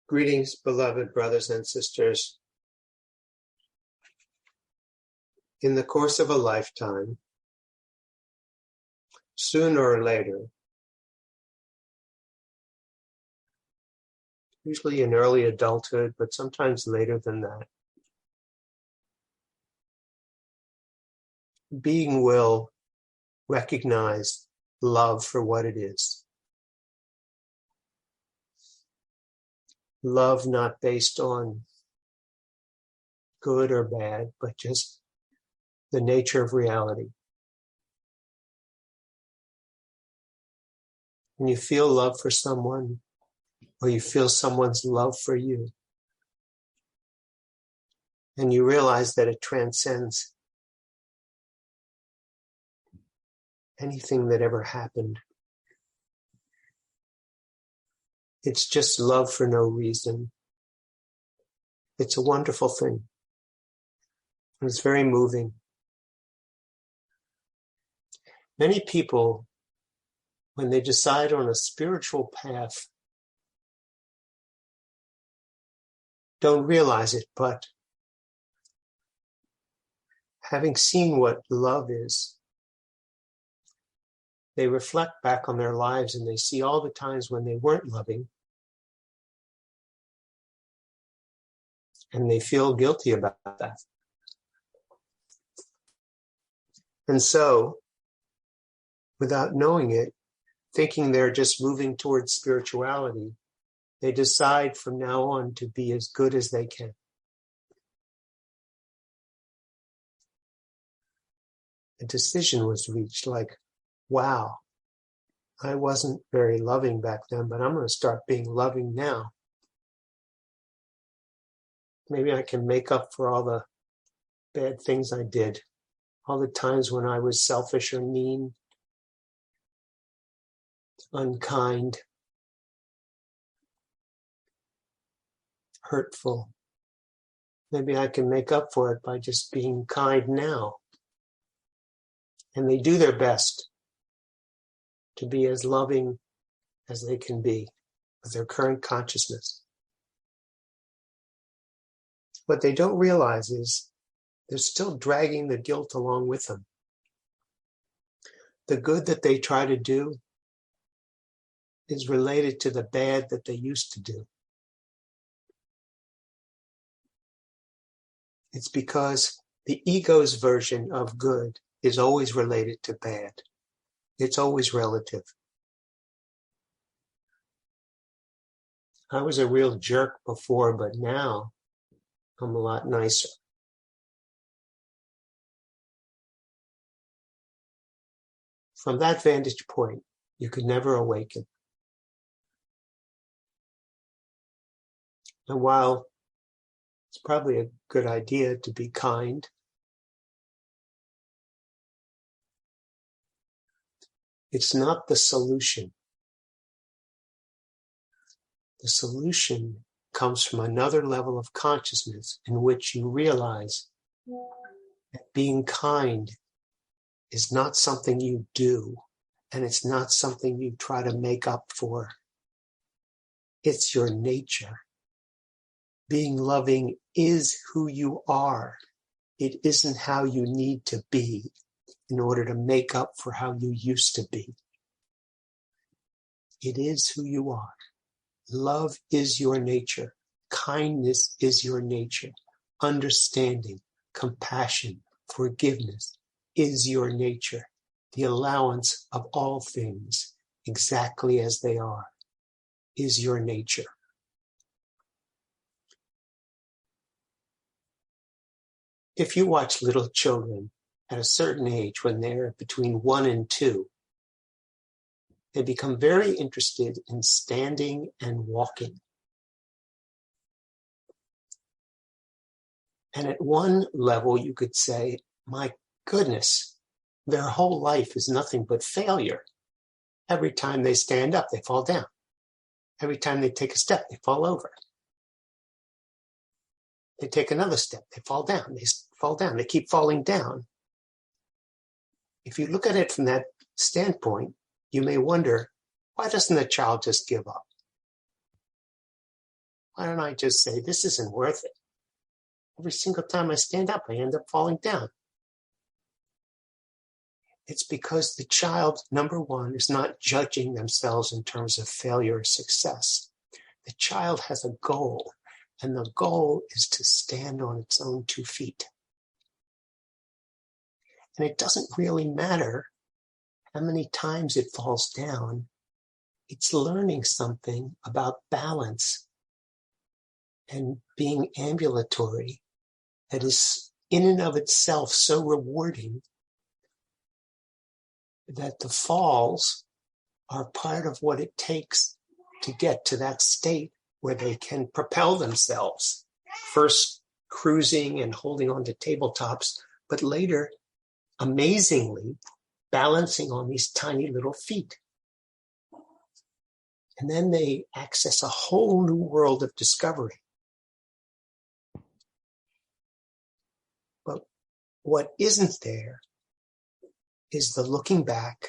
Greetings, beloved brothers and sisters. In the course of a lifetime, sooner or later, usually in early adulthood, but sometimes later than that, being will recognize love for what it is. Love not based on good or bad, but just the nature of reality. When you feel love for someone, or you feel someone's love for you, and you realize that it transcends anything that ever happened. It's just love for no reason. It's a wonderful thing. It's very moving. Many people, when they decide on a spiritual path, don't realize it, but having seen what love is, they reflect back on their lives and they see all the times when they weren't loving, and they feel guilty about that. And so, without knowing it, thinking they're just moving towards spirituality, they decide from now on to be as good as they can. A decision was reached like, wow, I wasn't very loving back then, but I'm going to start being loving now. Maybe I can make up for all the bad things I did, all the times when I was selfish or mean, unkind, hurtful. Maybe I can make up for it by just being kind now. And they do their best to be as loving as they can be with their current consciousness. What they don't realize is they're still dragging the guilt along with them. The good that they try to do is related to the bad that they used to do. It's because the ego's version of good is always related to bad. It's always relative. I was a real jerk before, but now I'm a lot nicer. From that vantage point, you could never awaken. And while it's probably a good idea to be kind, it's not the solution. The solution comes from another level of consciousness in which you realize that being kind is not something you do, and it's not something you try to make up for. It's your nature. Being loving is who you are. It isn't how you need to be in order to make up for how you used to be. It is who you are. Love is your nature. Kindness is your nature. Understanding, compassion, forgiveness is your nature. The allowance of all things exactly as they are is your nature. If you watch little children at a certain age, when they're between 1 and 2, they become very interested in standing and walking. And at one level, you could say, my goodness, their whole life is nothing but failure. Every time they stand up, they fall down. Every time they take a step, they fall over. They take another step, they fall down. They fall down. They keep falling down. If you look at it from that standpoint, you may wonder, why doesn't the child just give up? Why don't I just say, this isn't worth it? Every single time I stand up, I end up falling down. It's because the child, number one, is not judging themselves in terms of failure or success. The child has a goal, and the goal is to stand on its own 2 feet. And it doesn't really matter how many times it falls down. It's learning something about balance and being ambulatory that is in and of itself so rewarding that the falls are part of what it takes to get to that state where they can propel themselves. First cruising and holding on to tabletops, but later, amazingly, balancing on these tiny little feet. And then they access a whole new world of discovery. But what isn't there is the looking back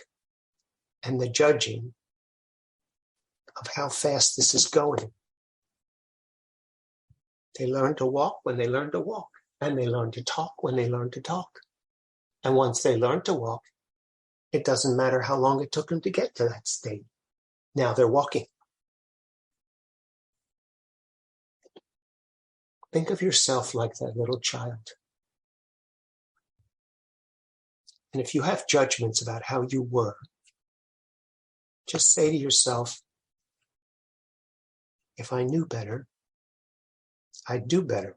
and the judging of how fast this is going. They learn to walk when they learn to walk, and they learn to talk when they learn to talk. And once they learn to walk, it doesn't matter how long it took them to get to that state. Now they're walking. Think of yourself like that little child. And if you have judgments about how you were, just say to yourself, if I knew better, I'd do better.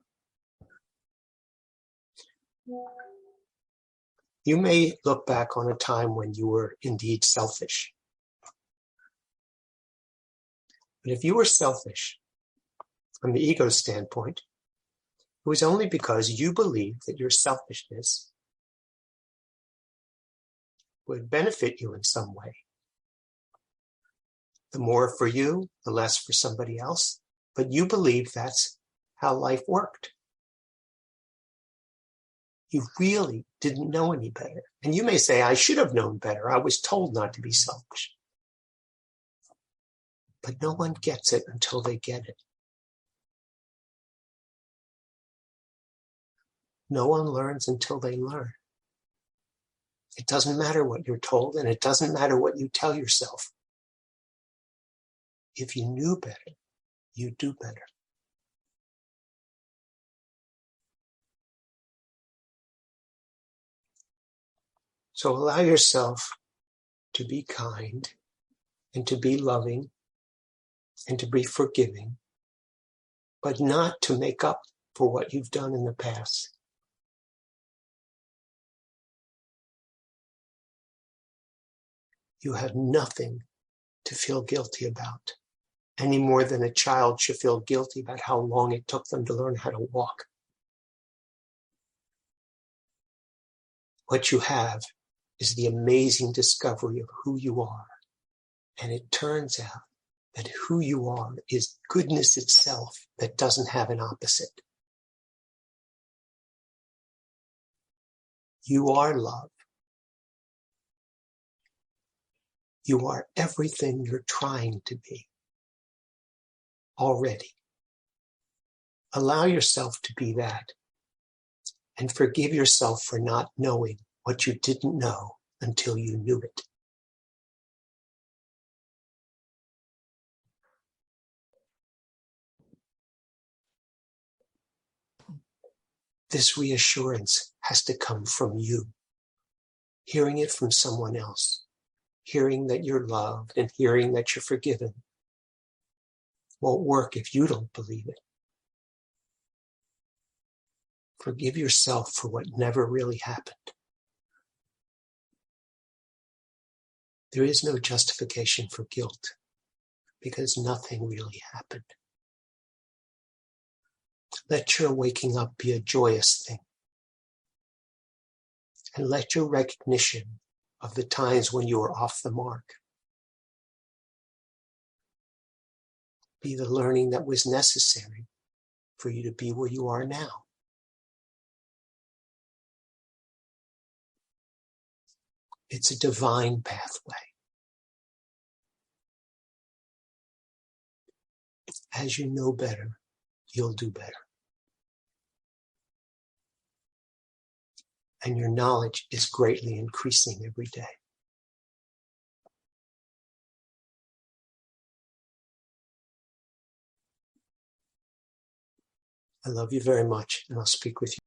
You may look back on a time when you were indeed selfish. But if you were selfish, from the ego standpoint, it was only because you believed that your selfishness would benefit you in some way. The more for you, the less for somebody else. But you believed that's how life worked. You really didn't know any better. And you may say, I should have known better. I was told not to be selfish. But no one gets it until they get it. No one learns until they learn. It doesn't matter what you're told, and it doesn't matter what you tell yourself. If you knew better, you'd do better. So allow yourself to be kind and to be loving and to be forgiving, but not to make up for what you've done in the past. You have nothing to feel guilty about, any more than a child should feel guilty about how long it took them to learn how to walk. What you have is the amazing discovery of who you are. And it turns out that who you are is goodness itself that doesn't have an opposite. You are love. You are everything you're trying to be already. Allow yourself to be that and forgive yourself for not knowing what you didn't know until you knew it. This reassurance has to come from you. Hearing it from someone else, hearing that you're loved and hearing that you're forgiven won't work if you don't believe it. Forgive yourself for what never really happened. There is no justification for guilt because nothing really happened. Let your waking up be a joyous thing. And let your recognition of the times when you were off the mark be the learning that was necessary for you to be where you are now. It's a divine pathway. As you know better, you'll do better. And your knowledge is greatly increasing every day. I love you very much, and I'll speak with you.